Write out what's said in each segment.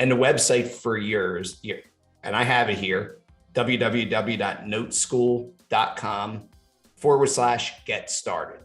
And the website for yours, and I have it here, www.noteschool.com/get started.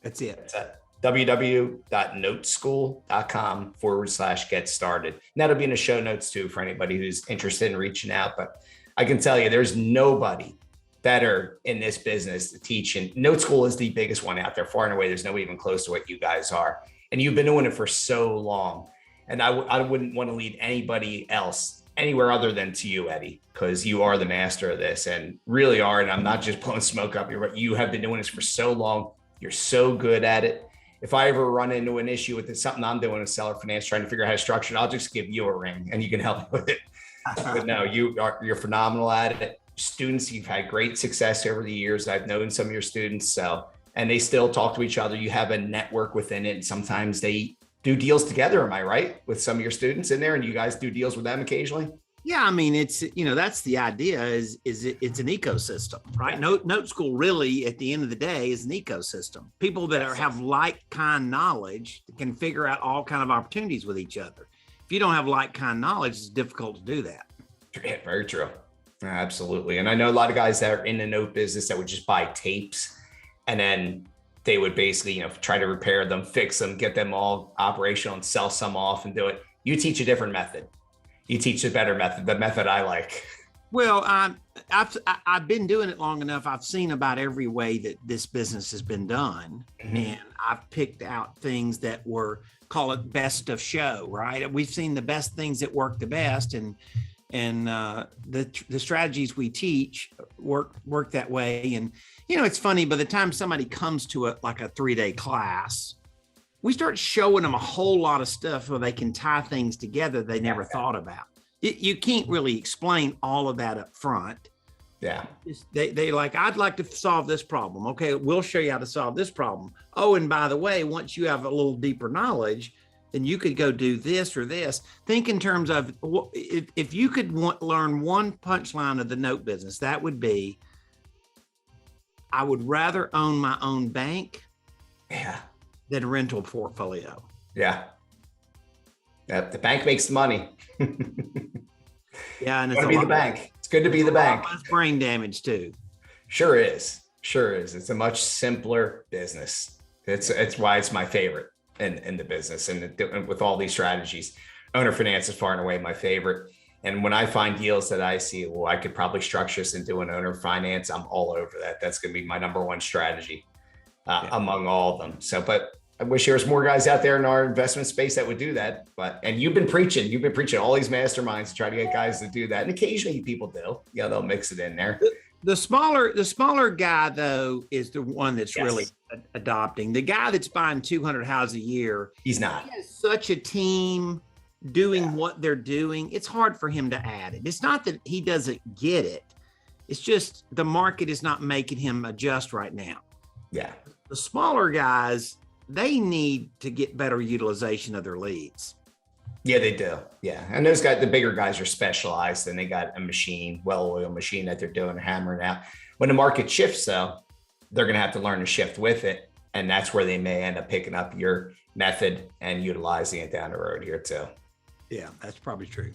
That's it. That's it. www.noteschool.com/get started. And that'll be in the show notes too for anybody who's interested in reaching out. But I can tell you, there's nobody better in this business to teach. And Note School is the biggest one out there, far and away. There's nobody even close to what you guys are. And you've been doing it for so long. And I wouldn't want to lead anybody else anywhere other than to you, Eddie, because you are the master of this and really are. And I'm not just blowing smoke up here, but you have been doing this for so long. You're so good at it. If I ever run into an issue with it, something I'm doing in seller finance, trying to figure out how to structure it, I'll just give you a ring and you can help me with it. But no, you're phenomenal at it. Students, you've had great success over the years. I've known some of your students, and they still talk to each other. You have a network within it. And sometimes they do deals together. Am I right? With some of your students in there, and you guys do deals with them occasionally? Yeah, I mean, it's, that's the idea is it's an ecosystem, right? Note School really, at the end of the day, is an ecosystem. People that have like kind knowledge can figure out all kind of opportunities with each other. If you don't have like kind knowledge, it's difficult to do that. Yeah, very true. Absolutely. And I know a lot of guys that are in the note business that would just buy tapes and then they would basically, try to repair them, fix them, get them all operational and sell some off and do it. You teach a different method. You teach a better method, the method I like. Well, I've been doing it long enough. I've seen about every way that this business has been done. Mm-hmm. And I've picked out things that call it best of show, right? We've seen the best things that work the best, and the strategies we teach work that way. And, it's funny, by the time somebody comes to a 3-day class, we start showing them a whole lot of stuff where they can tie things together they never thought about. You can't really explain all of that up front. Yeah. They like, I'd like to solve this problem. Okay, we'll show you how to solve this problem. Oh, and by the way, once you have a little deeper knowledge, then you could go do this or this. Think in terms of, if you could learn one punchline of the note business, that would be, I would rather own my own bank than a rental portfolio. Yeah. The bank makes the money. Yeah, and it's to be the bank. It's good to be the bank. Less brain damage too. Sure is. It's a much simpler business. It's why it's my favorite in the business, and with all these strategies. Owner finance is far and away my favorite. And when I find deals that I see, well, I could probably structure this into an owner finance, I'm all over that. That's going to be my number one strategy among all of them. So, but I wish there was more guys out there in our investment space that would do that. And you've been preaching all these masterminds to try to get guys to do that. And occasionally people do, they'll mix it in there. The smaller guy though, is the one that's really adopting. The guy that's buying 200 houses a year, he's not. He has such a team doing what they're doing. It's hard for him to add it. It's not that he doesn't get it. It's just the market is not making him adjust right now. Yeah. The smaller guys, they need to get better utilization of their leads. Yeah, they do. Yeah. And those guys, the bigger guys are specialized and they got a machine, well-oiled machine that they're doing, hammering out. When the market shifts though, they're going to have to learn to shift with it. And that's where they may end up picking up your method and utilizing it down the road here too. Yeah, that's probably true.